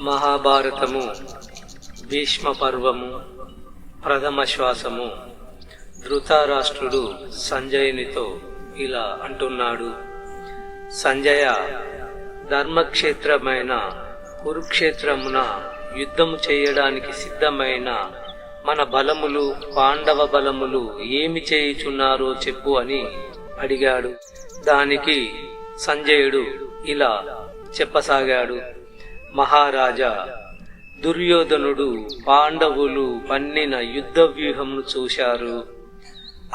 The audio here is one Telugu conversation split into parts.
మహాభారతము భీష్మ పర్వము ప్రథమ శ్వాసము. ధృతరాష్ట్రుడు సంజయునితో ఇలా అంటున్నాడు. సంజయ, ధర్మక్షేత్రమైన కురుక్షేత్రమున యుద్ధము చేయడానికి సిద్ధమైన మన బలములు పాండవ బలములు ఏమి చేయుచున్నారో చెప్పు అని అడిగాడు. దానికి సంజయుడు ఇలా చెప్పసాగాడు. మహారాజా, దుర్యోధనుడు పాండవులు పన్నిన యుద్ధ వ్యూహమును చూశారు.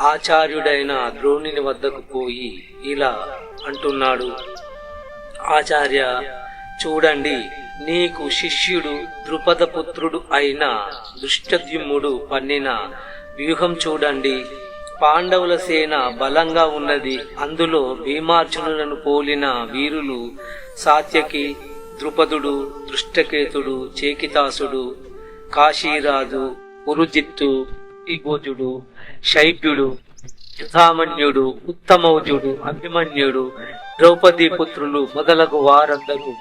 ఆచార్యుడైన ద్రోణుని వద్దకు పోయి ఇలా అంటున్నాడు. ఆచార్య, చూడండి, నీకు శిష్యుడు ద్రుపదపుత్రుడు అయిన దృష్టద్యుమ్నుడు పన్నిన వ్యూహం చూడండి. పాండవుల సేన బలంగా ఉన్నది. అందులో భీమార్జునులను పోలిన వీరులు సాత్యకి, ద్రుపదుడు, దృష్టకేతుడు, చేకితాసుడు, కాశీరాజు, పురుజిత్తు, భోజుడు, శైబ్యుడు, యుధామన్యుడు, ఉత్తమౌజుడు, అభిమన్యుడు, ద్రౌపదీ పుత్రులు మొదలగు వారందరూ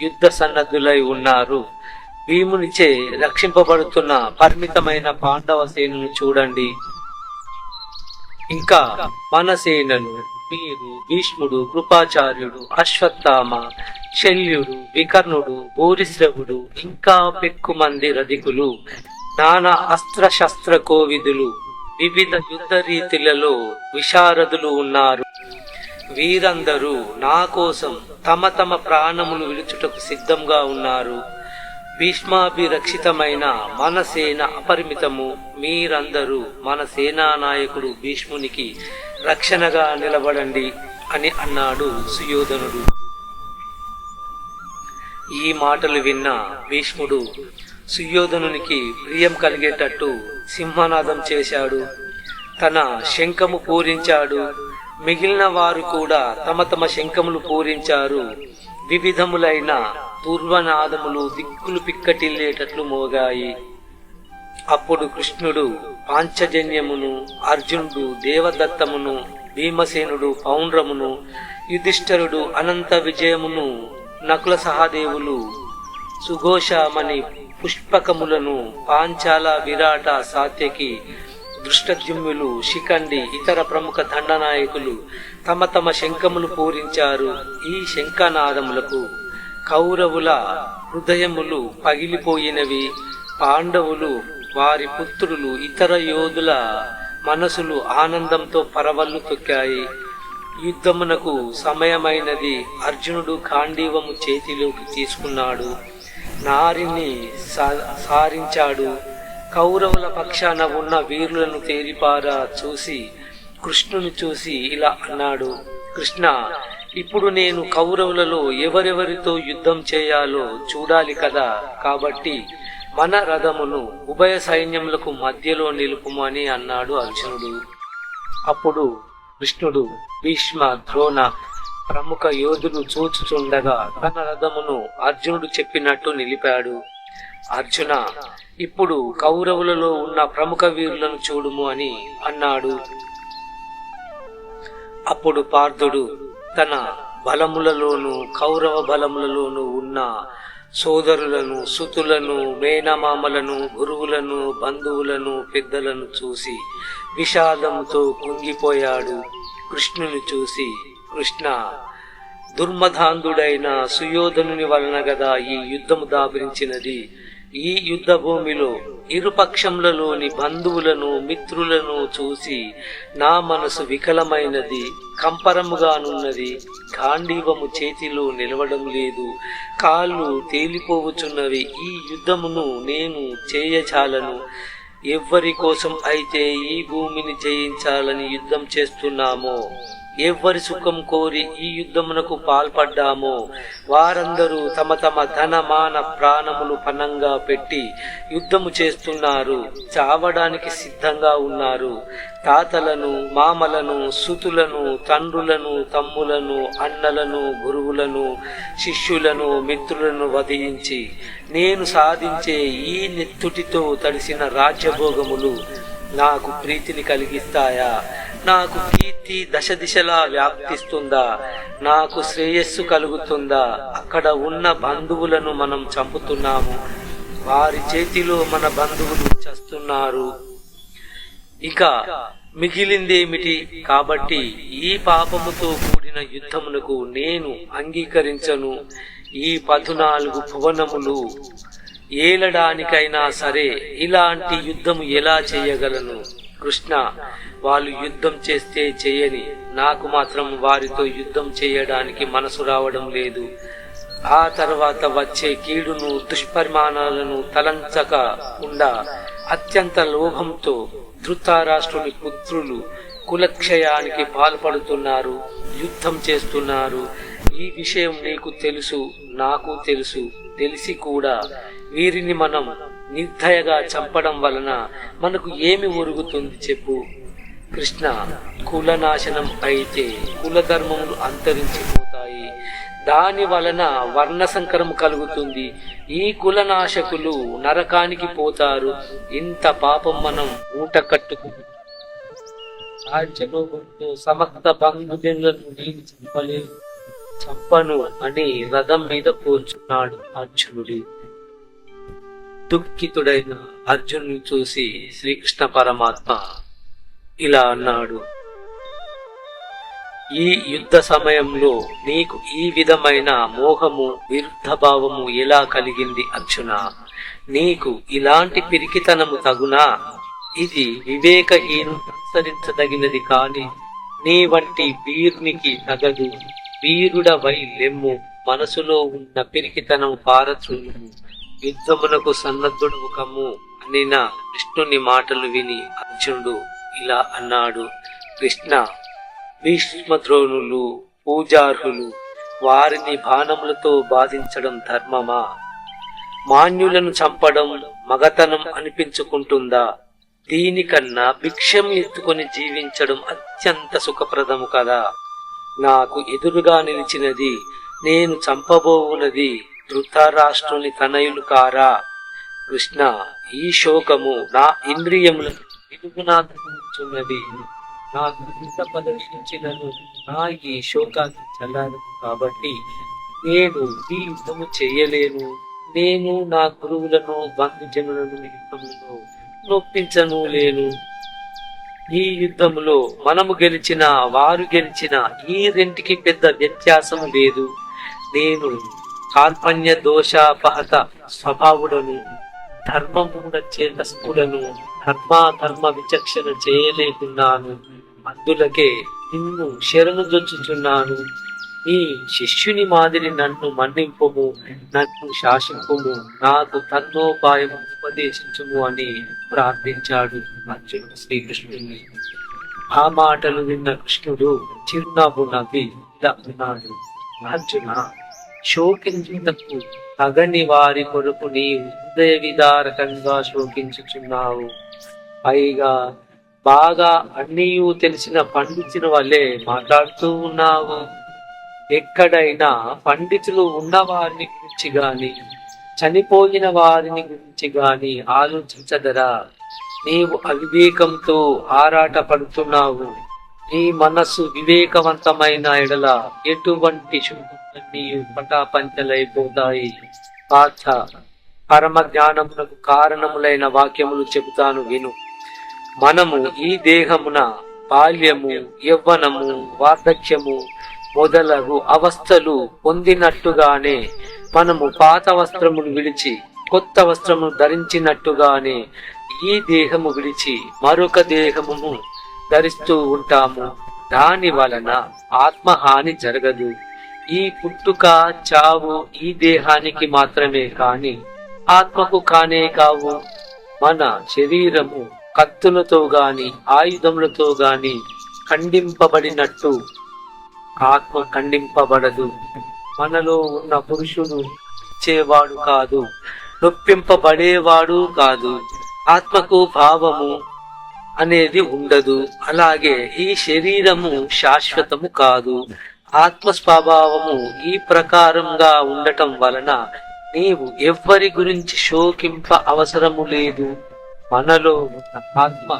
యుద్ధ సన్నద్ధులై ఉన్నారు. భీమునిచే రక్షింపబడుతున్న పరిమితమైన పాండవ సేనను చూడండి. ఇంకా మన సేనను మీరు, భీష్ముడు, కృపాచార్యుడు, అశ్వత్థామ, శల్యుడు, వికర్ణుడు, భూరిశ్రవుడు, ఇంకా పెక్కుమంది రధికులు, నానా అస్త్రశస్త్ర కోవిదులు, వివిధ యుద్ధ రీతులలో విశారదులు ఉన్నారు. వీరందరూ నా కోసం తమ తమ ప్రాణములు విడుచుటకు సిద్ధంగా ఉన్నారు. భీష్మాభిరక్షితమైన మన సేన అపరిమితము. మీరందరూ మన సేనా నాయకుడు భీష్మునికి రక్షణగా నిలబడండి అని అన్నాడు సుయోధనుడు. ఈ మాటలు విన్న భీష్ముడు సుయోధనునికి ప్రియం కలిగేటట్టు సింహనాదం చేశాడు. తన శంఖము పూరించాడు. మిగిలిన వారు కూడా తమ తమ శంఖములు పూరించారు. వివిధములైన పూర్వనాదములు దిక్కులు పిక్కటిల్లేటట్లు మోగాయి. అప్పుడు కృష్ణుడు పాంచజన్యమును, అర్జునుడు దేవదత్తమును, భీమసేనుడు పౌండ్రమును, యుధిష్ఠరుడు అనంత విజయమును, నకుల సహదేవులు సుఘోషమణి పుష్పకములను, పాంచాల, విరాట, సాత్యకి, దృష్టద్యుమ్నులు, శిఖండి, ఇతర ప్రముఖ దండనాయకులు తమ తమ శంఖములు పూరించారు. ఈ శంఖనాదములకు కౌరవుల హృదయములు పగిలిపోయినవి. పాండవులు, వారి పుత్రులు, ఇతర యోధుల మనసులు ఆనందంతో పరవళ్ళు తొక్కాయి. యుద్ధమునకు సమయమైనది. అర్జునుడు గాంధీవము చేతిలోకి తీసుకున్నాడు. నారిని సారించాడు. కౌరవుల పక్షాన ఉన్న వీరులను తేరిపారా చూసి కృష్ణుని చూసి ఇలా అన్నాడు. కృష్ణ, ఇప్పుడు నేను కౌరవులలో ఎవరెవరితో యుద్ధం చేయాలో చూడాలి కదా. కాబట్టి మన రథమును ఉభయ సైన్యములకు మధ్యలో నిలుపుమని అన్నాడు అర్జునుడు. అప్పుడు కృష్ణుడు భీష్మ, ద్రోణ ప్రముఖ యోధులు చూచుచుండగా తన రథమును అర్జునుడు చెప్పినట్టు నిలిపాడు. అర్జున, ఇప్పుడు కౌరవులలో ఉన్న ప్రముఖ వీరులను చూడుము అని అన్నాడు. అప్పుడు పార్థుడు తన బలములలోను కౌరవ బలములలోను ఉన్న సోదరులను, సుతులను, మేనమామలను, గురువులను, బంధువులను, పెద్దలను చూసి విషాదంతో కుంగిపోయాడు. కృష్ణుని చూసి, కృష్ణ, దుర్మధాంధుడైన సుయోధనుని వలన గదా ఈ యుద్ధము దాపురించినది. ఈ యుద్ధ భూమిలో ఇరుపక్షములలోని బంధువులను, మిత్రులను చూసి నా మనసు వికలమైనది, కంపరముగానున్నది. గాంధీవము చేతిలో నిలవడం లేదు, కాళ్ళు తేలిపోవచున్నవి. ఈ యుద్ధమును నేను చేయచాలను. ఎవ్వరి కోసం అయితే ఈ భూమిని జయించాలని యుద్ధం చేస్తున్నామో, ఎవ్వరి సుఖం కోరి ఈ యుద్ధమునకు పాల్పడ్డామో వారందరూ తమ తమ ధన మాన ప్రాణములు పణంగా పెట్టి యుద్ధము చేస్తున్నారు. చావడానికి సిద్ధంగా ఉన్నారు. తాతలను, మామలను, సుతులను, తండ్రులను, తమ్ములను, అన్నలను, గురువులను, శిష్యులను, మిత్రులను వధించి నేను సాధించే ఈ నెత్తుటితో తడిసిన రాజ్యభోగములు నాకు ప్రీతిని కలిగిస్తాయా? నాకు కీర్తి దశ దిశలా వ్యాప్తిస్తుందా, నాకు శ్రేయస్సు కలుగుతుందా? అక్కడ ఉన్న బంధువులను మనం చంపుతున్నాము, వారి చేతిలో మన బంధువులు చస్తున్నారు. ఇక మిగిలిందేమిటి? కాబట్టి ఈ పాపముతో కూడిన యుద్ధమునకు నేను అంగీకరించను. ఈ 14 భువనములు ఏలడానికైనా సరే ఇలాంటి యుద్ధము ఎలా చేయగలను? కృష్ణ, వాళ్ళు యుద్ధం చేస్తే చేయని, నాకు మాత్రం వారితో యుద్ధం చేయడానికి మనసు రావడం లేదు. ఆ తర్వాత వచ్చే కీడును దుష్పరిమాణాలను తలంచకుండా అత్యంత లోభంతో ధృతరాష్ట్రుని పుత్రులు కులక్షయానికి పాల్పడుతున్నారు, యుద్ధం చేస్తున్నారు. ఈ విషయం నీకు తెలుసు, నాకు తెలుసు. తెలిసి కూడా వీరిని మనం నిర్దయగా చంపడం వలన మనకు ఏమి ఒరుగుతుంది చెప్పు? కృష్ణ, కులనాశనం అయితే కులధర్మములు అంతరించిపోతాయి, దాని వలన వర్ణ సంకరం కలుగుతుంది. ఈ కులనాశకులు నరకానికి పోతారు. ఇంత పాపం మనం మూట కట్టుకుంటూ సమస్త బంధుజనులను చంపను అని రథం మీద కూర్చున్నాడు అర్జునుడి. దుఃఖితుడైన అర్జునుని చూసి శ్రీకృష్ణ పరమాత్మ ఇలా అన్నాడు, ఈ యుద్ధ సమయంలో నీకు ఈ విధమైన మోహము విరుద్ధ భావము ఎలా కలిగింది అర్జున? నీకు ఇలాంటి పిరికితనము తగునా? ఇది వివేకహీను అనుసరించదగినది కాని నీ వంటి వీరునికి తగదు. వీరుడవై లెమ్ము, మనసులో ఉన్న పిరికితనము పారత్రుము, యుద్ధమునకు సన్నద్ధుడు కమ్ము అనిన కృష్ణుని మాటలు విని అర్జునుడు ఇలా అన్నాడు, కృష్ణ, భీష్మద్రోణులు పూజార్హులు, వారిని బాణములతో బాధించడం ధర్మమా? మాన్యులను చంపడం మగతనం అనిపించుకుంటుందా? దీనికన్నా భిక్షం ఎత్తుకొని జీవించడం అత్యంత సుఖప్రదము కదా. నాకు ఎదురుగా నిలిచినది, నేను చంపబోవునది ధృతరాష్ట్రుని తనయులు కారా? కృష్ణ, ఈ శోకము నా ఇంద్రియములను వెలుగునాచున్నది. నాకు ఇంత పదవించినను నా ఈ శోకాన్ని చల్లారు. కాబట్టి నేను ఈ యుద్ధము చేయలేను. నేను నా గురువులను బంధుజనులను యుద్ధములో నొప్పించను లేను. ఈ యుద్ధములో మనము గెలిచిన వారు గెలిచిన ఈ రెంటికి పెద్ద వ్యత్యాసము లేదు. నేను కార్పణ్య దోషాపహత స్వభావుడను, ధర్మమూఢ చేతస్థుడను, ధర్మ విచక్షణ చేయలేకున్నాను. అందులకే నిన్ను శరణు జొచ్చుచున్నాను. ఈ శిష్యుని మాదిరి నన్ను మన్నింపుము, నన్ను శాసింపుము, నాకు తన్నోపాయం ఉపదేశించుము అని ప్రార్థించాడు అర్జునుడు శ్రీకృష్ణుని. ఆ మాటలు విన్న కృష్ణుడు చిరునవ్వు నవ్వి ఇలా అన్నాడు, అర్జున, శోకించుటకు తగని వారి కొరకు నీ హృదయ విదారకంగా శోకించుచున్నావు. పైగా బాగా అన్నీయూ తెలిసిన పండితుని వల్లే మాట్లాడుతూ ఉన్నావు. ఎక్కడైనా పండితులు ఉన్నవారిని గురించి గాని చనిపోయిన వారిని గురించి గాని ఆలోచించదరా? నీవు అవివేకంతో ఆరాట పడుతున్నావు. నీ మనస్సు వివేకవంతమైన ఎడల ఎటువంటి శుభాన్ని పటాపంచలైపోతాయి. పార్థ, పరమ జ్ఞానమునకు కారణములైన వాక్యములు చెబుతాను విను. మనము ఈ దేహమున బాల్యము, యవ్వనము, వార్ధక్యము మొదలగు అవస్థలు పొందినట్టుగానే మనము పాత వస్త్రమును విడిచి కొత్త వస్త్రము ధరించినట్టుగానే ఈ దేహము విడిచి మరొక దేహమును ధరిస్తూ ఉంటాము. దాని వలన ఆత్మహాని జరగదు. ఈ పుట్టుక చావు ఈ దేహానికి మాత్రమే కాని ఆత్మకు కానే కావు. మన శరీరము కత్తులతో గాని ఆయుధములతో గాని ఖండింపబడినట్టు ఆత్మ ఖండింపబడదు. మనలో ఉన్న పురుషుడు ఇచ్చేవాడు కాదు, నొప్పింపబడేవాడు కాదు. ఆత్మకు భావము అనేది ఉండదు. అలాగే ఈ శరీరము శాశ్వతము కాదు. ఆత్మ స్వభావము ఈ ప్రకారంగా ఉండటం వలన నీవు ఎవ్వరి గురించి శోకింప అవసరము లేదు. మనలో ఉన్న ఆత్మ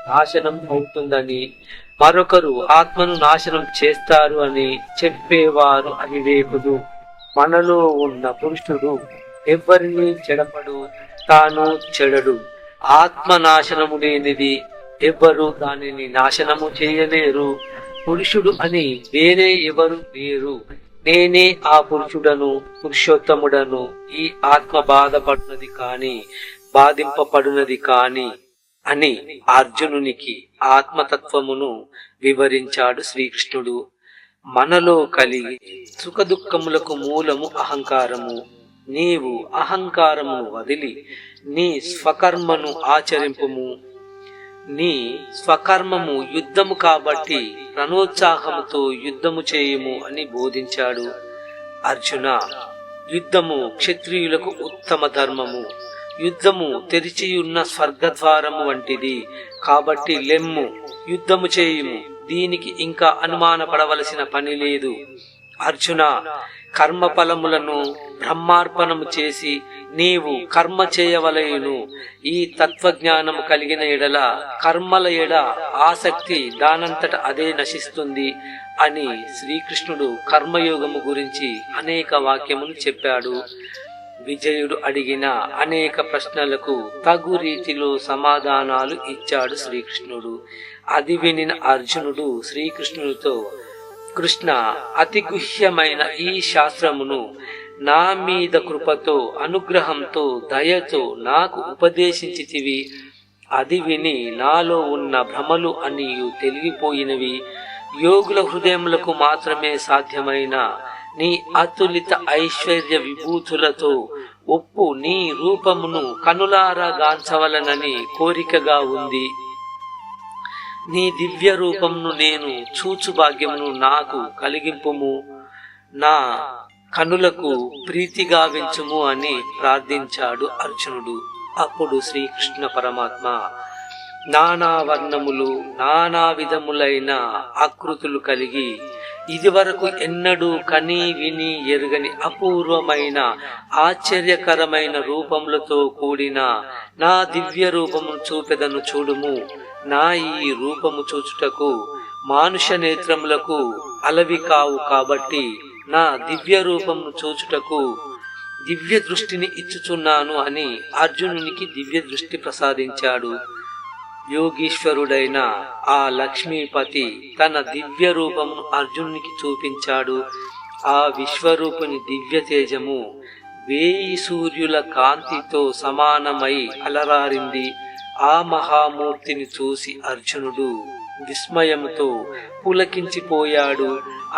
నాశనం అవుతుందని, మరొకరు ఆత్మను నాశనం చేస్తారు అని చెప్పేవారు అవివేకులు. మనలో ఉన్న పురుషుడు ఎవ్వరిని చెడపడు, తాను చెడడు. ఆత్మ నాశనము లేనిది, ఎవ్వరు దానిని నాశనము చేయలేరు. పురుషుడు అని వేరే ఎవరు లేరు. నేనే ఆ పురుషుడను, పురుషోత్తముడను. ఈ ఆత్మ బాధపడినది కాని బాధింపబడినది కాని అని అర్జునునికి ఆత్మతత్వమును వివరించాడు శ్రీకృష్ణుడు. మనలో కలిగి సుఖదుఖములకు మూలము అహంకారము. నీవు అహంకారమును వదిలి నీ స్వకర్మను ఆచరింపుము. నీ స్వకర్మము యుద్ధము కాబట్టి ప్రణోత్సాహముతో యుద్ధము చేయుము అని బోధించాడు. అర్జున, యుద్ధము క్షత్రియులకు ఉత్తమ ధర్మము. యుద్ధము తెరిచియున్న స్వర్గద్వారము వంటిది. కాబట్టి లెమ్ము, యుద్ధము చేయుము. దీనికి ఇంకా అనుమానపడవలసిన పని లేదు. అర్జున, కర్మఫలములను బ్రహ్మార్పణము చేసి నీవు కర్మ చేయవలయును. ఈ తత్వజ్ఞానము కలిగిన ఎడల కర్మల ఎడ ఆసక్తి దానంతట అదే నశిస్తుంది అని శ్రీకృష్ణుడు కర్మయోగము గురించి అనేక వాక్యములు చెప్పాడు. విజయుడు అడిగిన అనేక ప్రశ్నలకు తగు రీతిలో సమాధానాలు ఇచ్చాడు శ్రీకృష్ణుడు. అది వినిన అర్జునుడు శ్రీకృష్ణుడితో, కృష్ణ, అతి గుహ్యమైన ఈ శాస్త్రమును నా మీద కృపతో, అనుగ్రహంతో, దయతో నాకు ఉపదేశించితివి. అది విని నాలో ఉన్న భ్రమలు అన్నీ తెలిగిపోయినవి. యోగుల హృదయములకు మాత్రమే సాధ్యమైన నీ అతులిత ఐశ్వర్య విభూతులతో ఒప్పు నీ రూపమును కనులారా గాంచవలనని కోరికగా ఉంది. నీ దివ్య రూపమును నేను చూచు భాగ్యమును నాకు కలిగింపుము. నా కనులకు ప్రీతిగా వించుము అని ప్రార్థించాడు అర్జునుడు. అప్పుడు శ్రీకృష్ణ పరమాత్మ నానా వర్ణములు, నానా విధములైన ఆకృతులు కలిగి ఇదివరకు ఎన్నడూ కని విని ఎరుగని అపూర్వమైన ఆశ్చర్యకరమైన రూపములతో కూడిన నా దివ్య రూపమును చూపెదను చూడుము. నా ఈ రూపము చూచుటకు మానుష నేత్రములకు అలవి కావు. కాబట్టి నా దివ్య రూపమును చూచుటకు దివ్య దృష్టిని ఇచ్చుచున్నాను అని అర్జునునికి దివ్య దృష్టి ప్రసాదించాడు. యోగీశ్వరుడైన ఆ లక్ష్మీపతి తన దివ్య రూపమును అర్జునునికి చూపించాడు. ఆ విశ్వరూపుని దివ్య తేజము 1000 సూర్యుల కాంతితో సమానమై అలరారింది. ఆ మహామూర్తిని చూసి అర్జునుడు విస్మయంతో పులకించిపోయాడు.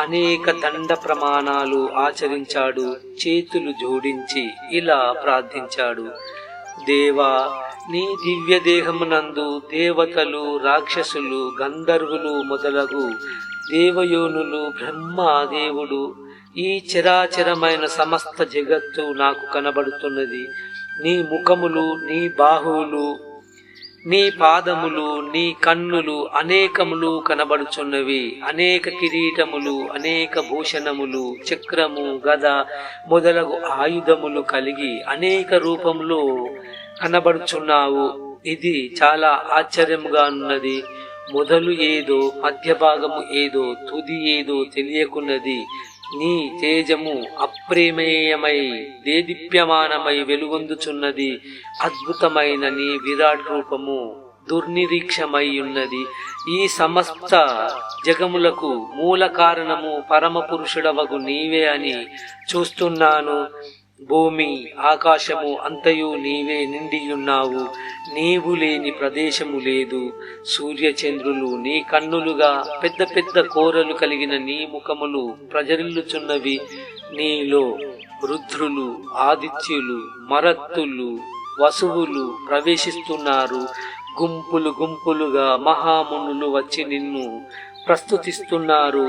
అనేక దండ ప్రమాణాలు ఆచరించాడు. చేతులు జోడించి ఇలా ప్రార్థించాడు, దేవా, నీ దివ్య దేహమునందు దేవతలు, రాక్షసులు, గంధర్వులు మొదలగు దేవయోనులు, బ్రహ్మదేవుడు, ఈ చరాచరమైన సమస్త జగత్తు నాకు కనబడుతున్నది. నీ ముఖములు, నీ బాహువులు, నీ పాదములు, నీ కన్నులు అనేకములు కనబడుచున్నవి. అనేక కిరీటములు, అనేక భూషణములు, చక్రము, గద మొదలగు ఆయుధములు కలిగి అనేక రూపములో కనబడుచున్నావు. ఇది చాలా ఆశ్చర్యముగా ఉన్నది. మొదలు ఏదో, మధ్య భాగము ఏదో, తుది ఏదో తెలియకున్నది. నీ తేజము అప్రేమేయమై దేదీప్యమానమై వెలుగొందుచున్నది. అద్భుతమైన నీ విరాట్ రూపము దుర్నిరీక్షమై ఉన్నది. ఈ సమస్త జగములకు మూల కారణము పరమ పురుషుడవగు నీవే అని చూస్తున్నాను. భూమి, ఆకాశము అంతయు నీవే నిండియున్నావు. నీవు లేని ప్రదేశము లేదు. సూర్యచంద్రులు నీ కన్నులుగా, పెద్ద పెద్ద కోరలు కలిగిన నీ ముఖములు ప్రజరిల్లుచున్నవి. నీలో రుద్రులు, ఆదిత్యులు, మరత్తులు, వసువులు ప్రవేశిస్తున్నారు. గుంపులు గుంపులుగా మహామునులు వచ్చి నిన్ను ప్రస్తుతిస్తున్నారు.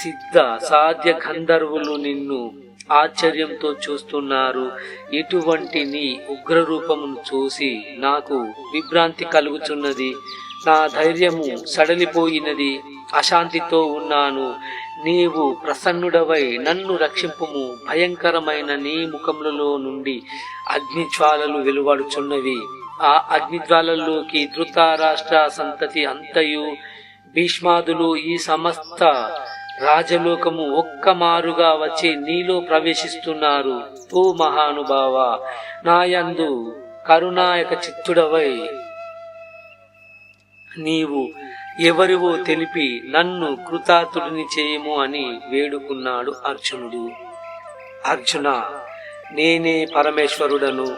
సిద్ధ సాధ్య గంధర్వులు నిన్ను ఆశ్చర్యంతో చూస్తున్నారు. ఇటువంటి నీ ఉగ్రరూపమును చూసి నాకు విభ్రాంతి కలుగుచున్నది. నా ధైర్యము సడలిపోయినది. అశాంతితో ఉన్నాను. నీవు ప్రసన్నుడవై నన్ను రక్షింపుము. భయంకరమైన నీ ముఖములలో నుండి అగ్నిజ్వాలలు వెలువడుచున్నవి. ఆ అగ్నిజ్వాలల్లోకి ధృతరాష్ట్ర సంతతి అంతయు భీష్మాదులు ఈ సమస్త రాజలోకము ఒక్కమారుగా వచ్చి నీలో ప్రవేశిస్తున్నారు. ఓ మహానుభావ, నాయందు కరుణాయక చిత్తుడవై నీవు ఎవరివో తెలిపి నన్ను కృతార్థుడిని చేయము అని వేడుకున్నాడు అర్జునుడు. అర్జున, నేనే పరమేశ్వరుడను,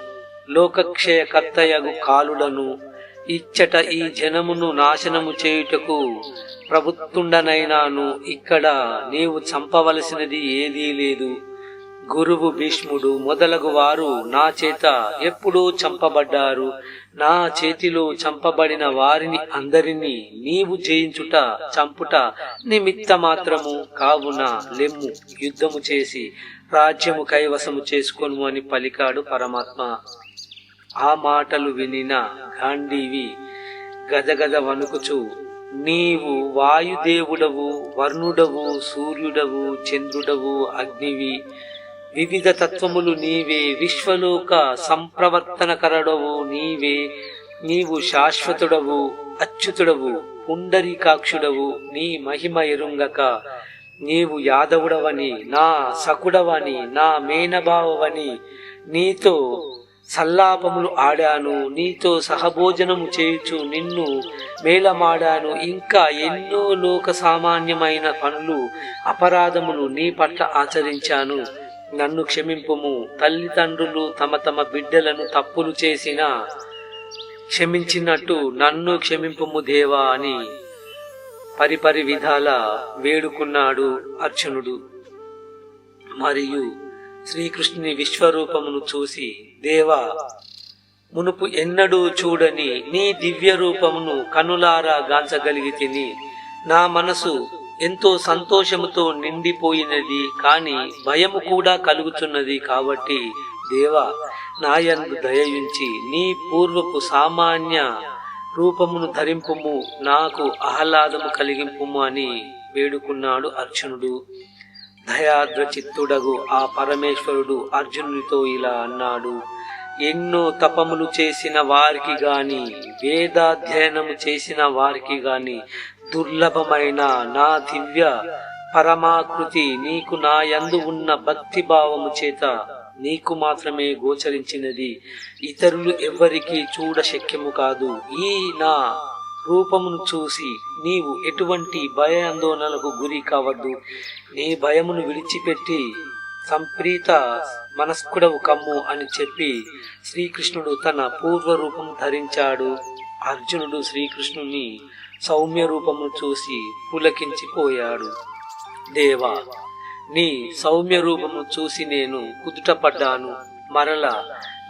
లోకక్షయకర్తయగు కాలుడను. ఇచ్చట ఈ జనమును నాశనము చేయుటకు ప్రభుత్తుండనైనాను. ఇక్కడ నీవు చంపవలసినది ఏదీ లేదు. గురువు భీష్ముడు మొదలగు వారు నా చేత ఎప్పుడూ చంపబడ్డారు. నా చేతిలో చంపబడిన వారిని అందరినీ నీవు జయించుట చంపుట నిమిత్త మాత్రము. కావున లెమ్ము, యుద్ధము చేసి రాజ్యము కైవసము చేసుకొను అని పలికాడు పరమాత్మ. ఆ మాటలు వినిన గాంధీవి గజగజ వణుకుచు, నీవు వాయుదేవుడవు, వర్ణుడవు, సూర్యుడవు, చంద్రుడవు, అగ్నివి, వివిధ తత్వములు నీవే, విశ్వలోక సంప్రవర్తనకరడవు నీవే. నీవు శాశ్వతుడవు, అచ్యుతుడవు, పుండరీకాక్షుడవు. నీ మహిమ ఎరుంగక నీవు యాదవుడవని, నా సకుడవని, నా మేనబావని నీతో సల్లాపములు ఆడాను. నీతో సహభోజనము చేయుచు నిన్ను మేళమాడాను. ఇంకా ఎన్నో లోక సామాన్యమైన పనులు, అపరాధములు నీ పట్ల ఆచరించాను. నన్ను క్షమింపుము. తల్లిదండ్రులు తమ తమ బిడ్డలను తప్పులు చేసినా క్షమించినట్టు నన్ను క్షమింపుము దేవా అని పరిపరి విధాల వేడుకున్నాడు అర్జునుడు. మరియు శ్రీకృష్ణుని విశ్వరూపమును చూసి, దేవా, మునుపు ఎన్నడూ చూడని నీ దివ్య రూపమును కనులారా గాంచగలిగితిని. నా మనసు ఎంతో సంతోషముతో నిండిపోయినది, కాని భయము కూడా కలుగుతున్నది. కాబట్టి దేవా, నాయందు దయయుంచి నీ పూర్వపు సామాన్య రూపమును ధరింపుము, నాకు ఆహ్లాదము కలిగింపుము అని వేడుకున్నాడు అర్జునుడు. దయాద్ర చిత్తుడగు ఆ పరమేశ్వరుడు అర్జునునితో ఇలా అన్నాడు. ఎన్నో తపములు చేసిన వారికి గాని, వేదాధ్యయనము చేసిన వారికి గాని దుర్లభమైన నా దివ్య పరమాకృతి నీకు నా యందు ఉన్న భక్తి భావము చేత నీకు మాత్రమే గోచరించినది. ఇతరులు ఎవ్వరికీ చూడ శక్యము కాదు. ఈ నా రూపమును చూసి నీవు ఎటువంటి భయాందోళనలకు గురి కావద్దు. నీ భయమును విడిచిపెట్టి సంప్రీత మనస్కుడవు కమ్ము అని చెప్పి శ్రీకృష్ణుడు తన పూర్వ రూపము ధరించాడు. అర్జునుడు శ్రీకృష్ణుని సౌమ్య రూపమును చూసి పులకించిపోయాడు. దేవా, నీ సౌమ్య రూపమును చూసి నేను కుదుటపడ్డాను, మరల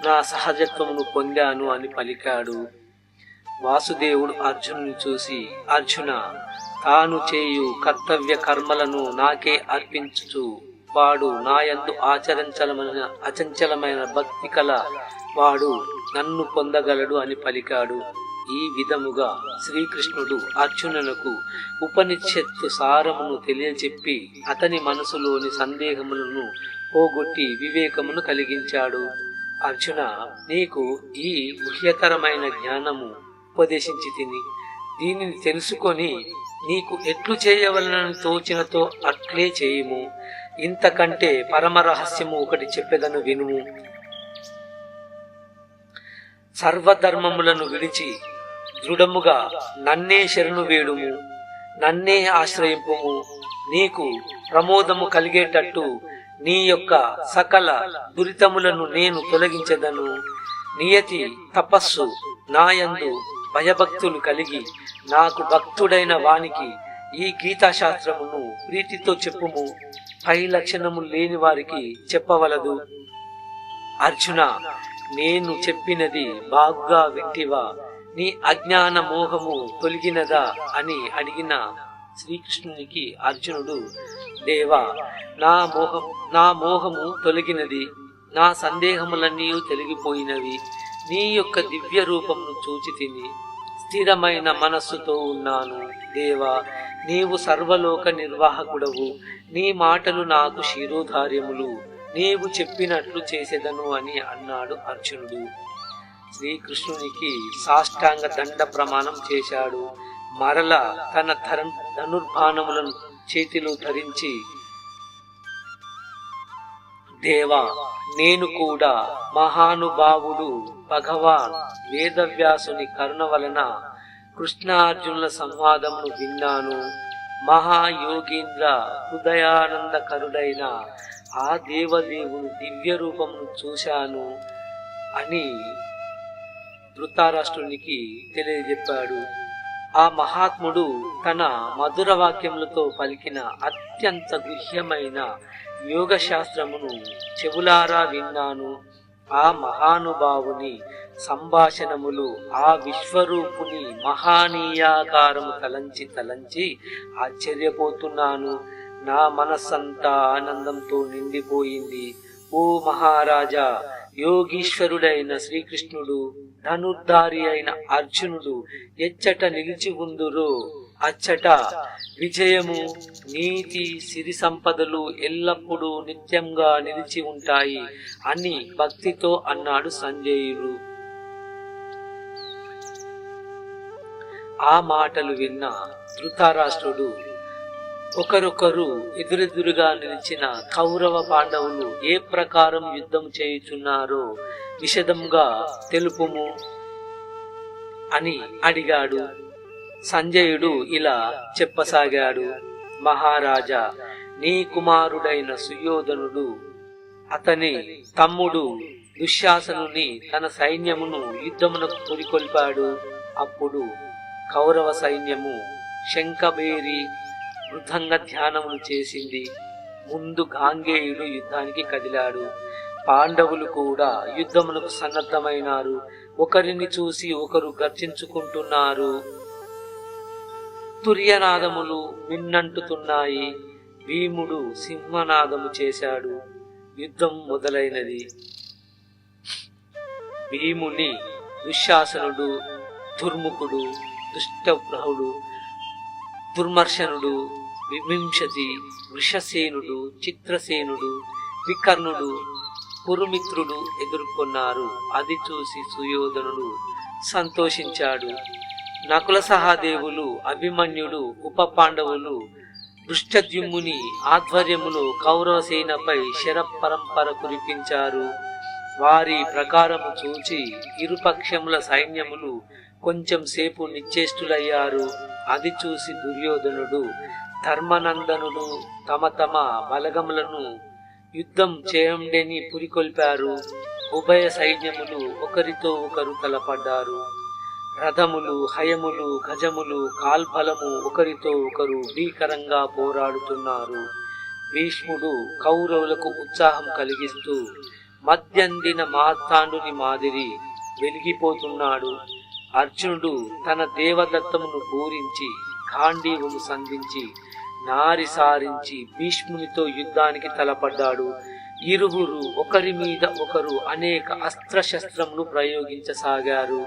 నా సహజత్వమును పొందాను అని పలికాడు. వాసుదేవుడు అర్జునుని చూసి, అర్జున, తాను చేయు కర్తవ్య కర్మలను నాకే అర్పించుచు వాడు నాయందు అచంచలమైన భక్తి కల వాడు నన్ను పొందగలడు అని పలికాడు. ఈ విధముగా శ్రీకృష్ణుడు అర్జునునకు ఉపనిషత్తు సారమును తెలియచెప్పి అతని మనసులోని సందేహములను పోగొట్టి వివేకమును కలిగించాడు. అర్జున, నీకు ఈ గుహ్యతరమైన జ్ఞానము ఉపదేశించి తిని దీనిని తెలుసుకొని నీకు ఎట్లు చేయవలనని తోచినతో అట్లే చేయుము. ఇంతకంటే పరమ రహస్యము ఒకటి చెప్పెదను వినుము. సర్వధర్మములను విడిచి దృఢముగా నన్నే శరణు వేడుము, నన్నే ఆశ్రయింపుము. నీకు ప్రమోదము కలిగేటట్టు నీ యొక్క సకల దురితములను నేను తొలగించెదను. నియతి తపస్సు నాయందు భయభక్తులు కలిగి నాకు భక్తుడైన వానికి ఈ గీతాశాస్త్రమును ప్రీతితో చెప్పుము. పై లక్షణము లేని వారికి చెప్పవలదు. అర్జున, నేను చెప్పినది బాగా వింటివా? నీ అజ్ఞాన మోహము తొలగినదా అని అడిగిన శ్రీకృష్ణునికి అర్జునుడు, దేవా, నా మోహము తొలగినది, నా సందేహములన్నీ తొలగిపోయినవి. నీ యొక్క దివ్య రూపమును చూచి తిని స్థిరమైన మనస్సుతో ఉన్నాను. దేవా, నీవు సర్వలోక నిర్వాహకుడవు. నీ మాటలు నాకు శిరోధార్యములు. నీవు చెప్పినట్లు చేసేదను అని అన్నాడు అర్జునుడు. శ్రీకృష్ణునికి సాష్టాంగ దండ ప్రమాణం చేశాడు. మరల తన ధనుర్బాణములను చేతిలో ధరించి, దేవా, నేను కూడా మహానుభావుడు భగవాన్ వేదవ్యాసుని కరుణ వలన కృష్ణార్జునుల సంవాదమును విన్నాను. మహాయోగీంద్ర హృదయానందకరుడైన ఆ దేవదేవుని దివ్య రూపమును చూశాను అని ధృతరాష్ట్రునికి తెలియజెప్పాడు. ఆ మహాత్ముడు తన మధుర వాక్యములతో పలికిన అత్యంత గుహ్యమైన యోగ శాస్త్రమును చెవులారా విన్నాను. ఆ మహానుభావుని సంభాషణములు, ఆ విశ్వరూపుని మహానీయాకారము తలంచి ఆశ్చర్యపోతున్నాను. నా మనస్సంతా ఆనందంతో నిండిపోయింది. ఓ మహారాజా, యోగీశ్వరుడైన శ్రీకృష్ణుడు, ధనుర్ధారి అయిన అర్జునుడు ఎచ్చట నిలిచి ఉందురో అచ్చట విజయము, నీతి, సిరి సంపదలు ఎల్లప్పుడూ నిత్యంగా నిలిచి ఉంటాయి అని భక్తితో అన్నాడు సంజయుడు. ఆ మాటలు విన్న ధృతరాష్ట్రుడు ఒకరొకరు ఎదురెదురుగా నిలిచిన కౌరవ పాండవులు ఏ ప్రకారం యుద్ధం చేయుచున్నారో విశదంగా తెలుపుము అని అడిగాడు. సంజయుడు ఇలా చెప్పసాగాడు. మహారాజా, నీ కుమారుడైన సుయోధనుడు అతని తమ్ముడు దుశ్శాసనుని తన సైన్యమును యుద్ధమునకు పురికొల్పాడు. అప్పుడు కౌరవ సైన్యము శంఖబేరి మృదంగ ధ్యానములు చేసింది. ముందు గాంగేయుడు యుద్ధానికి కదిలాడు. పాండవులు కూడా యుద్ధమునకు సన్నద్ధమైనారు. ఒకరిని చూసి ఒకరు గర్జించుకుంటున్నారు. తుర్యనాదములు మిన్నంటుతున్నాయి. భీముడు సింహనాదము చేశాడు. యుద్ధం మొదలైనది. భీముని దుశ్శాసనుడు, దుర్ముఖుడు, దుష్టప్రహుడు, దుర్మర్శనుడు, వివింశతి, వృషసేనుడు, చిత్రసేనుడు, వికర్ణుడు, కురుమిత్రుడు ఎదుర్కొన్నారు. అది చూసి సుయోధనుడు సంతోషించాడు. నకుల సహదేవులు, అభిమన్యుడు, ఉప పాండవులు దృష్టద్యుమ్ముని ఆధ్వర్యములో కౌరవ సేనపై శర పరంపర కురిపించారు. వారి ప్రకారము చూచి ఇరుపక్షముల సైన్యములు కొంచెం సేపు నిశ్చేష్టులయ్యారు. అది చూసి దుర్యోధనుడు, ధర్మనందనుడు తమ తమ బలగములను యుద్ధం చేయండని పురికొల్పారు. ఉభయ సైన్యములు ఒకరితో ఒకరు తలపడ్డారు. రథములు, హయములు, గజములు, కాల్బలము ఒకరితో ఒకరు భీకరంగా పోరాడుతున్నారు. భీష్ముడు కౌరవులకు ఉత్సాహం కలిగిస్తూ మధ్యందిన మార్తాండుని మాదిరి వెలిగిపోతున్నాడు. అర్జునుడు తన దేవదత్తమును పూరించి గాంధీవము సంధించి నారి సారించి భీష్మునితో యుద్ధానికి తలపడ్డాడు. ఇరువురు ఒకరి మీద ఒకరు అనేక అస్త్రశస్త్రములు ప్రయోగించసాగారు.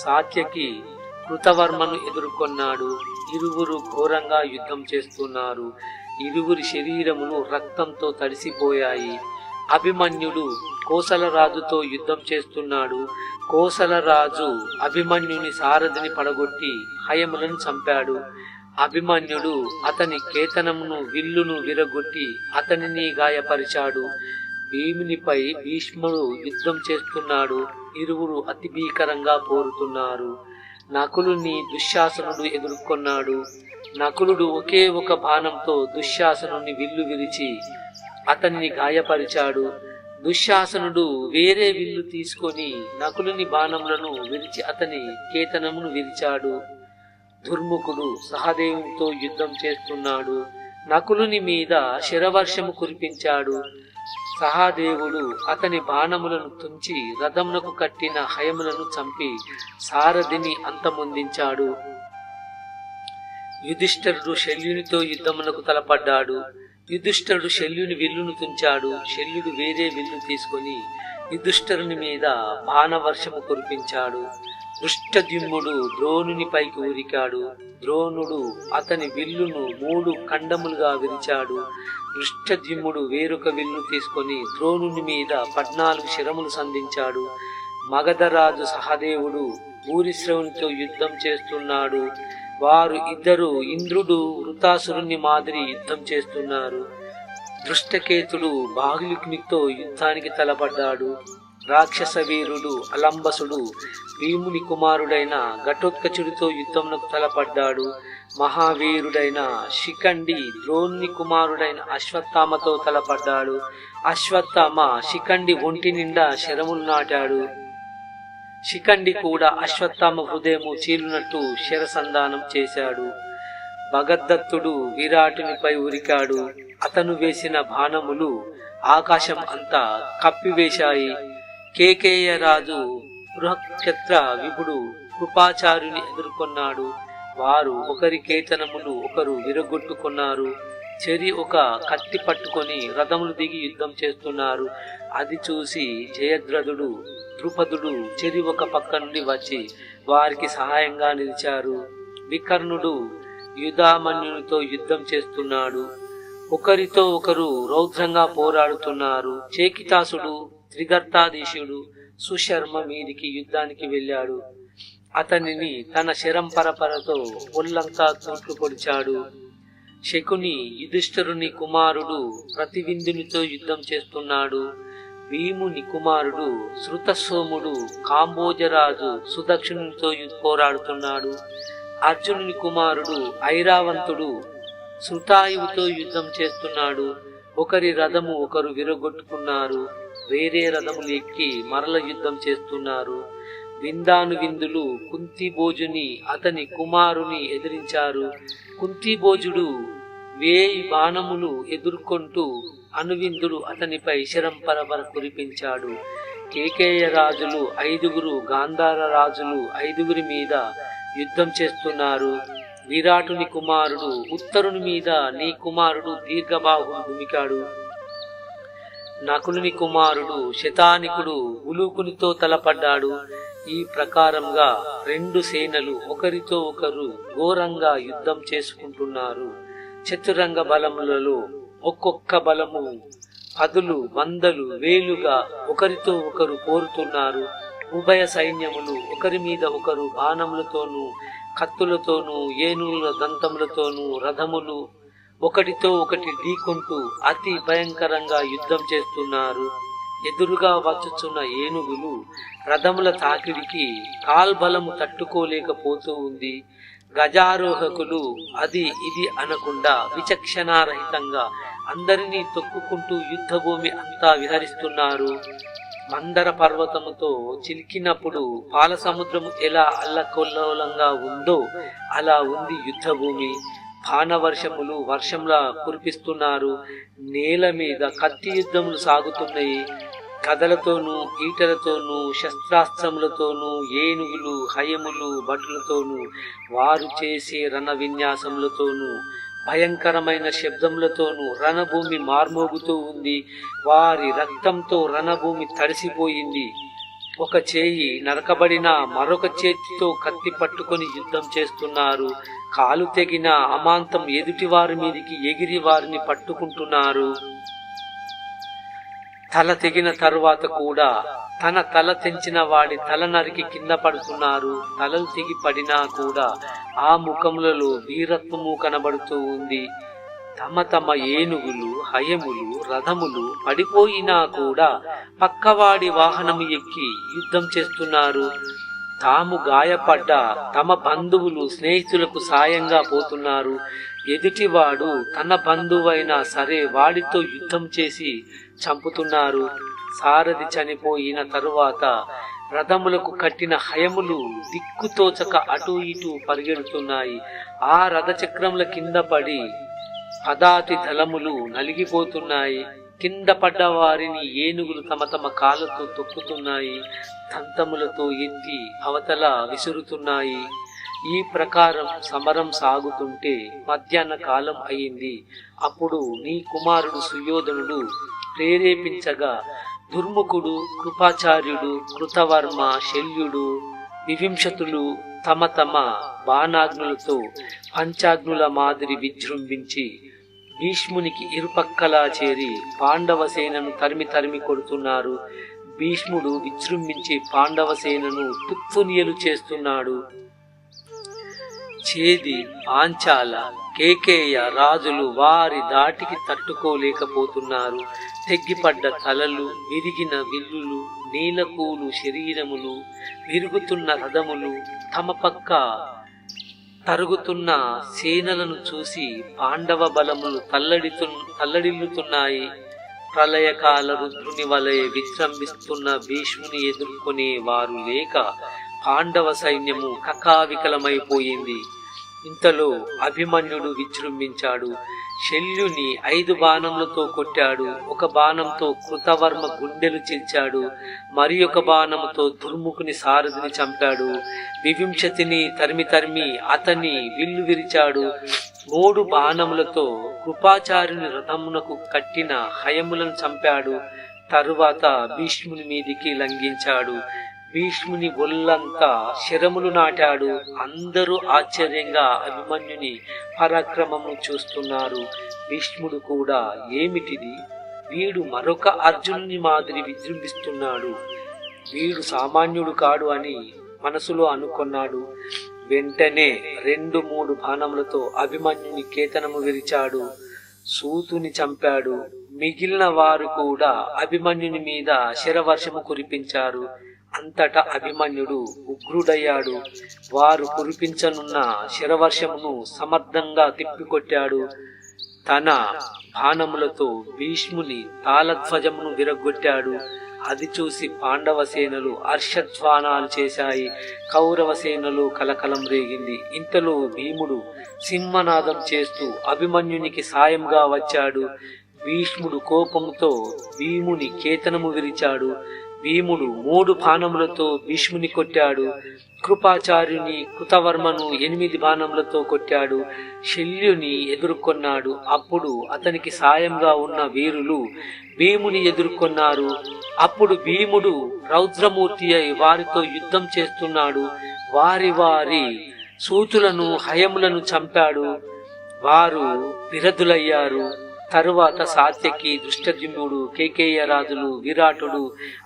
సాత్యకి కృతవర్మను ఎదుర్కొన్నాడు. ఇరువురు ఘోరంగా యుద్ధం చేస్తున్నారు. ఇరువురి శరీరములు రక్తంతో తడిసిపోయాయి. అభిమన్యుడు కోసలరాజుతో యుద్ధం చేస్తున్నాడు. కోసలరాజు అభిమన్యుని సారథిని పడగొట్టి హయములను చంపాడు. అభిమన్యుడు అతని కేతనమును విల్లును విరగొట్టి అతనిని గాయపరిచాడు. భీమునిపై భీష్ముడు యుద్ధం చేస్తున్నాడు. ఇరువురు అతి భీకరంగా పోరుతున్నారు. నకులుని దుశ్శాసనుడు ఎదుర్కొన్నాడు. నకులుడు ఒకే ఒక బాణంతో దుశ్శాసనుని విల్లు విరిచి అతనిని గాయపరిచాడు. దుశ్శాసనుడు వేరే విల్లు తీసుకొని నకులుని బాణములను విరిచి అతని కేతనమును విరిచాడు. దుర్ముఖుడు సహదేవునితో యుద్ధం చేస్తున్నాడు. నకులుని మీద శరవర్షము కురిపించాడు. సహదేవుడు అతని బాణములను తుంచి రథమునకు కట్టిన హయములను చంపి సారథిని అంతమొందించాడు. యుధిష్ఠిరుడు శల్యునితో యుద్ధమునకు తలపడ్డాడు. యుధిష్ఠిరుడు శల్యుని విల్లును తుంచాడు. శల్యుడు వేరే విల్లు తీసుకొని యుధిష్ఠిరుని మీద బాణవర్షము కురిపించాడు. దృష్టద్యుమ్నుడు ద్రోణుని పైకి ఉరికాడు. ద్రోణుడు అతని విల్లును 3 ఖండములుగా విరిచాడు. దృష్టద్యుమ్నుడు వేరొక విల్లు తీసుకొని ద్రోణుని మీద 14 శరములు సంధించాడు. మగధరాజు సహదేవుడు భూరిశ్రవునితో యుద్ధం చేస్తున్నాడు. వారు ఇద్దరు ఇంద్రుడు వృతాసురుని మాదిరి యుద్ధం చేస్తున్నారు. దృష్టకేతుడు బాహ్లికునితో యుద్ధానికి తలపడ్డాడు. రాక్షస వీరుడు అలంబసుడు భీముని కుమారుడైన ఘటోత్కచుడితో యుద్ధంకు తలపడ్డాడు. మహావీరుడైన శిఖండి ద్రోణుని కుమారుడైన అశ్వత్థామతో తలపడ్డాడు. అశ్వత్థామ శిఖండి ఒంటి నిండా శరములు నాటాడు. శిఖండి కూడా అశ్వత్థామ హృదయము చీలునట్టు శరసంధానం చేశాడు. భగదత్తుడు విరాటునిపై ఉరికాడు. అతను వేసిన బాణములు ఆకాశం అంతా కప్పివేశాయి. కేకేయ రాజు బృహక్షత్ర విభుడు కృపాచార్యుని ఎదుర్కొన్నాడు. వారు ఒకరి కేతనములు ఒకరు విరగొట్టుకున్నారు. చెరి ఒక కత్తి పట్టుకొని రథములు దిగి యుద్ధం చేస్తున్నారు. అది చూసి జయద్రథుడు ద్రుపదుడు చెరి ఒక పక్క నుండి వచ్చి వారికి సహాయంగా నిలిచారు. వికర్ణుడు యుధామన్యునితో యుద్ధం చేస్తున్నాడు. ఒకరితో ఒకరు రౌద్రంగా పోరాడుతున్నారు. చేకితాసుడు త్రిగర్తాధీశుడు సుశర్మ మీదికి యుద్ధానికి వెళ్ళాడు. అతనిని తన శరంపరపరతో ఒళ్ళంతా తూట్లు పొడిచాడు. శకుని యుధిష్ఠిరుని కుమారుడు ప్రతివిందునితో యుద్ధం చేస్తున్నాడు. భీముని కుమారుడు శృతసోముడు కాంబోజరాజు సుదక్షిణునితో పోరాడుతున్నాడు. అర్జునుని కుమారుడు ఐరావంతుడు శృతాయువుతో యుద్ధం చేస్తున్నాడు. ఒకరి రథము ఒకరు విరగొట్టుకున్నారు. వేరే రథములు ఎక్కి మరల యుద్ధం చేస్తున్నారు. విందులు కుంతిభోజుని అతని కుమారుని ఎదిరించారు. కుంతిభోజుడు 1000 బాణములు ఎదుర్కొంటూ అనువిందుడు అతనిపై శరంపరపర కురిపించాడు. కేకేయ రాజులు 5 గాంధార రాజులు 5 మీద యుద్ధం చేస్తున్నారు. విరాటుని కుమారుడు ఉత్తరుని మీద నీ కుమారుడు దీర్ఘబాహుడు దుమికాడు. నకులుని కుమారుడు శతానికుడు ఉలూకునితో తలపడ్డాడు. ఈ ప్రకారంగా 2 సేనలు ఒకరితో ఒకరు ఘోరంగా యుద్ధం చేసుకుంటున్నారు. చతురంగ బలములలో ఒక్కొక్క బలము 10 100 వేలుగా ఒకరితో ఒకరు పోరుతున్నారు. ఉభయ సైన్యములు ఒకరి మీద ఒకరు బాణములతోనూ కత్తులతోనూ ఏనుగుల దంతములతోనూ రథములు ఒకటితో ఒకటి ఢీకొంటూ అతి భయంకరంగా యుద్ధం చేస్తున్నారు. ఎదురుగా వచ్చుచున్న ఏనుగులు రథముల తాకిడికి కాల్బలము తట్టుకోలేకపోతూ ఉంది. గజారోహకులు అది ఇది అనకుండా విచక్షణారహితంగా అందరినీ తొక్కుకుంటూ యుద్ధభూమి అంతా విహరిస్తున్నారు. మందర పర్వతముతో చిలికినప్పుడు పాల సముద్రము ఎలా అల్లకొల్లోలంగా ఉందో అలా ఉంది యుద్ధభూమి. బాణవర్షములు వర్షంలా కురిపిస్తున్నారు. నేల మీద కత్తి యుద్ధములు సాగుతున్నాయి. కథలతోనూ ఈటలతోనూ శస్త్రాస్త్రములతోనూ ఏనుగులు హయములు భటులతోనూ వారు చేసే రణ విన్యాసములతోనూ భయంకరమైన శబ్దములతోనూ రణభూమి మార్మోగుతూ ఉంది. వారి రక్తంతో రణభూమి తడిసిపోయింది. ఒక చేయి నరకబడిన మరొక చేతితో కత్తి పట్టుకొని యుద్ధం చేస్తున్నారు. కాలు తెగిన అమాంతం ఎదుటి వారి మీదికి ఎగిరి వారిని పట్టుకుంటున్నారు. తల తెగిన తరువాత కూడా తన తల తెంచిన వాడి తల నరికి కింద పడుతున్నారు. తలలు తెగి పడినా కూడా ఆ ముఖములలో వీరత్వము కనబడుతూ ఉంది. తమ తమ ఏనుగులు హయములు రథములు పడిపోయినా కూడా పక్కవాడి వాహనము ఎక్కి యుద్ధం చేస్తున్నారు. తాము గాయపడ్డ తమ బంధువులు స్నేహితులకు సాయంగా పోతున్నారు. ఎదుటివాడు తన బంధువైనా సరే వాడితో యుద్ధం చేసి చంపుతున్నారు. సారథి చనిపోయిన తరువాత రథములకు కట్టిన హయములు దిక్కుతోచక అటు ఇటు పరిగెడుతున్నాయి. ఆ రథచక్రముల కింద పడి పదాతి దళములు నలిగిపోతున్నాయి. కింద పడ్డ వారిని ఏనుగులు తమ తమ కాళ్ళతో తొక్కుతున్నాయి. దంతములతో ఎత్తి అవతల విసురుతున్నాయి. ఈ ప్రకారం సమరం సాగుతుంటే మధ్యాహ్న కాలం అయింది. అప్పుడు నీ కుమారుడు సుయోధనుడు ప్రేరేపించగా దుర్ముఖుడు కృపాచార్యుడు కృతవర్మ శల్యుడు వివింశతులు తమ తమ బాణాగ్నులతో పంచాగ్నుల మాదిరి విజృంభించి భీష్మునికి ఇరుపక్కలా చేరి పాండవ సేనను తరిమి తరిమి కొడుతున్నారు. భీష్ముడు విజృంభించి పాండవ సేనను తుత్తునియలు చేస్తున్నాడు. చేది, పాంచాల, కేకేయ రాజులు వారి దాటికి తట్టుకోలేకపోతున్నారు. తెగ్గిపడ్డ తలలు, విరిగిన విల్లులు, నీలకూలు శరీరములు, విరుగుతున్న రథములు, తమ పక్క తరుగుతున్న సేనలను చూసి పాండవ బలములు తల్లడిల్లుతున్నాయి. ప్రళయకాల రుద్రుని వలె విజృంభిస్తున్న భీష్ముని ఎదుర్కొనే వారు లేక పాండవ సైన్యము కకావికలమైపోయింది. ఇంతలో అభిమన్యుడు విజృంభించాడు. శల్యుని 5 బాణములతో కొట్టాడు. ఒక బాణంతో కృతవర్మ గుండెలు చీల్చాడు. మరి ఒక బాణముతో దుర్ముఖుని సారథిని చంపాడు. వివింశతిని తరిమి అతని విల్లు విరిచాడు. 3 బాణములతో కృపాచార్యుని రథమునకు కట్టిన హయములను చంపాడు. తరువాత భీష్ముని మీదికి లంఘించాడు. భీష్ముని ఒళ్ళంతా శరములు నాటాడు. అందరూ ఆశ్చర్యంగా అభిమన్యుని పరాక్రమము చూస్తున్నారు. భీష్ముడు కూడా ఏమిటిది, వీడు మరొక అర్జునుని మాదిరి విజృంభిస్తున్నాడు, వీడు సామాన్యుడు కాడు అని మనసులో అనుకున్నాడు. వెంటనే 2-3 బాణములతో అభిమన్యుని కేతనము విరిచాడు. సూతుని చంపాడు. మిగిలిన వారు కూడా అభిమన్యుని మీద శరవర్షము కురిపించారు. అంతటా అభిమన్యుడు ఉగ్రుడయ్యాడు. వారు కురిపించనున్న శరవర్షమును సమర్థంగా తిప్పికొట్టాడు. తన బాణములతో భీష్ముని తాళధ్వజమును విరగొట్టాడు. అది చూసి పాండవ సేనలు హర్షధ్వానాలు చేశాయి. కౌరవ సేనలు కలకలం రేగింది. ఇంతలో భీముడు సింహనాదం చేస్తూ అభిమన్యునికి సాయంగా వచ్చాడు. భీష్ముడు కోపంతో భీముని కేతనము విరిచాడు. భీముడు 3 బాణములతో భీష్ముని కొట్టాడు. కృపాచార్యుని కృతవర్మను 8 బాణములతో కొట్టాడు. శల్యుని ఎదుర్కొన్నాడు. అప్పుడు అతనికి సాయంగా ఉన్న వీరులు భీముని ఎదుర్కొన్నారు. అప్పుడు భీముడు రౌద్రమూర్తి అయి వారితో యుద్ధం చేస్తున్నాడు. వారి సూతులను హయములను చంపాడు. వారు విరధులయ్యారు. తరువాత సాత్యకి, దృష్టద్యుమ్నుడు, కేకేయ రాజులు, విరాటుడు,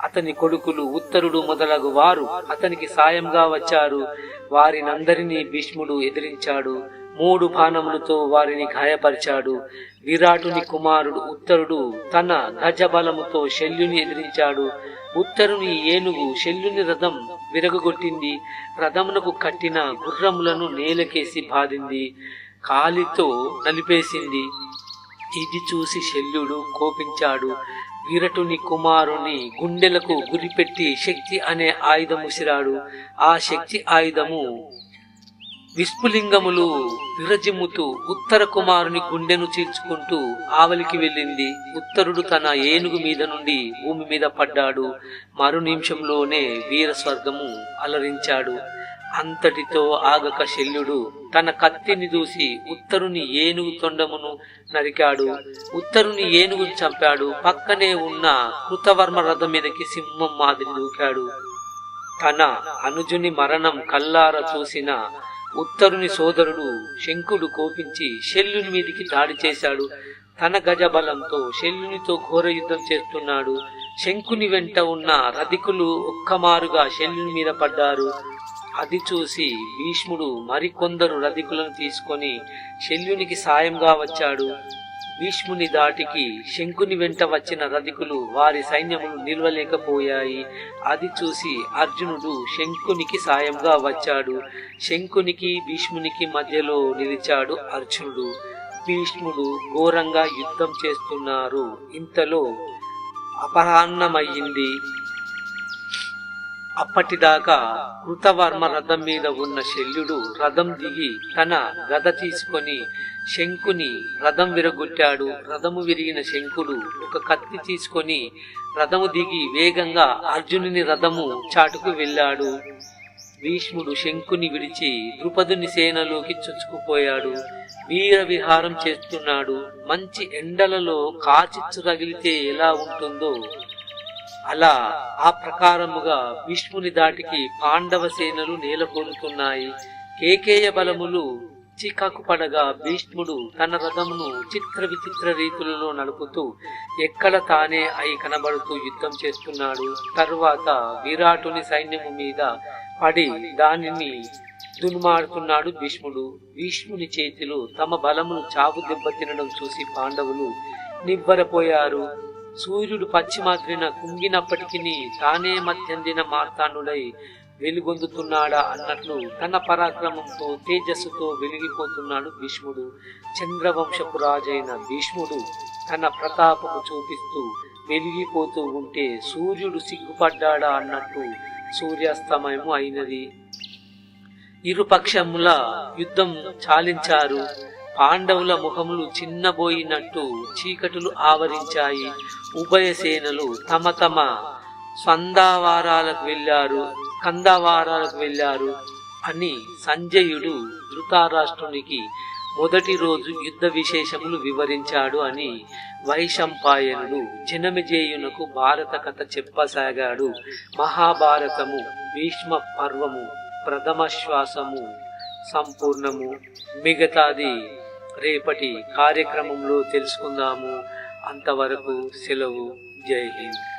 అతని కొడుకులు, ఉత్తరుడు మొదలగు వారు అతనికి సాయంగా వచ్చారు. వారినందరినీ భీష్ముడు ఎదిరించాడు. 3 బాణములతో వారిని గాయపరిచాడు. విరాటుని కుమారుడు ఉత్తరుడు తన గజబలముతో శల్యుని ఎదిరించాడు. ఉత్తరుని ఏనుగు శల్యుని రథం విరగొట్టింది. రథమునకు కట్టిన గుర్రములను నేలకేసి బాధింది, కాలితో నలిపేసింది. ఇది చూసి శల్యుడు కోపించాడు. విరటుని కుమారుని గుండెలకు గురిపెట్టి శక్తి అనే ఆయుధము విసిరాడు. ఆ శక్తి ఆయుధము విస్ఫులింగములు విరజిమ్ముతూ ఉత్తర కుమారుని గుండెను చీల్చుకుంటూ ఆవలికి వెళ్ళింది. ఉత్తరుడు తన ఏనుగు మీద నుండి భూమి మీద పడ్డాడు. మరు నిమిషంలోనే వీర స్వర్గము అలరించాడు. అంతటితో ఆగక శల్యుడు తన కత్తిని దూసి ఉత్తరుని ఏనుగు తొండమును నరికాడు. ఉత్తరుని ఏనుగును చంపాడు. పక్కనే ఉన్న కృతవర్మ రథం మీదకి సింహం మాదిరి దూకాడు. తన అనుజుని మరణం కల్లార చూసిన ఉత్తరుని సోదరుడు శంకుడు కోపించి శల్యుని మీదికి దాడి చేశాడు. తన గజబలంతో శల్యునితో ఘోర యుద్ధం చేస్తున్నాడు. శంకుని వెంట ఉన్న రధికులు ఒక్కమారుగా శల్యుని మీద పడ్డారు. అది చూసి భీష్ముడు మరికొందరు రధికులను తీసుకొని శల్యునికి సాయంగా వచ్చాడు. భీష్ముని దాటికి శంకుని వెంట వచ్చిన రధికులు వారి సైన్యములు నిల్వలేకపోయాయి. అది చూసి అర్జునుడు శంకునికి సాయంగా వచ్చాడు. శంకునికి భీష్మునికి మధ్యలో నిలిచాడు అర్జునుడు. భీష్ముడు ఘోరంగా యుద్ధం చేస్తున్నారు. ఇంతలో అపరాహ్నమయ్యింది. అప్పటిదాకా కృతవర్మ రథం మీద ఉన్న శల్యుడు రథం దిగి తన గద తీసుకొని శంకుని రథం విరగొట్టాడు. రథము విరిగిన శంకుడు ఒక కత్తి తీసుకొని రథము దిగి వేగంగా అర్జునుని రథము చాటుకు వెళ్ళాడు. భీష్ముడు శంకుని విడిచి ద్రుపదుని సేనలోకి చొచ్చుకుపోయాడు. వీర విహారం చేస్తున్నాడు. మంచి ఎండలలో కాచిచ్చు రగిలితే ఎలా ఉంటుందో అలా ఆ ప్రకారముగా భీష్ముని దాటికి పాండవ సేనలు నేలకొలుతున్నాయి. కేకేయ బలములు చికాకు పడగా భీష్ముడు తన రథమును చిత్ర విచిత్ర రీతులలో నడుపుతూ ఎక్కడ తానే అయి కనబడుతూ యుద్ధం చేస్తున్నాడు. తరువాత విరాటుని సైన్యము మీద పడి దానిని దున్మాడుతున్నాడు భీష్ముడు. భీష్ముని చేతిలో తమ బలమును చావు దెబ్బ తినడం చూసి పాండవులు నివ్వరపోయారు. సూర్యుడు పశ్చిమాగ్రిన కుంగినప్పటికీ తానే మధ్యందిన మార్తాండుడై వెలుగొందుతున్నాడా అన్నట్లు తన పరాక్రమంతో తేజస్సుతో వెలిగిపోతున్నాడు భీష్ముడు. చంద్రవంశపు రాజైన భీష్ముడు తన ప్రతాపము చూపిస్తూ వెలిగిపోతూ ఉంటే సూర్యుడు సిగ్గుపడ్డాడా అన్నట్టు సూర్యాస్తమయము అయినది. ఇరుపక్షముల యుద్ధం చాలించారు. పాండవుల ముఖములు చిన్నబోయినట్టు చీకటులు ఆవరించాయి. ఉభయ సేనలు తమ తమ కందావారాలకు వెళ్ళారు అని సంజయుడు ధృతరాష్ట్రునికి మొదటి రోజు యుద్ధ విశేషములు వివరించాడు అని వైశంపాయనుడు జనమేజయునకు భారత కథ చెప్పసాగాడు. మహాభారతము భీష్మ పర్వము ప్రథమ శ్వాసము సంపూర్ణము. మిగతాది రేపటి కార్యక్రమంలో తెలుసుకుందాము. అంతవరకు సెలవు. జై హింద్.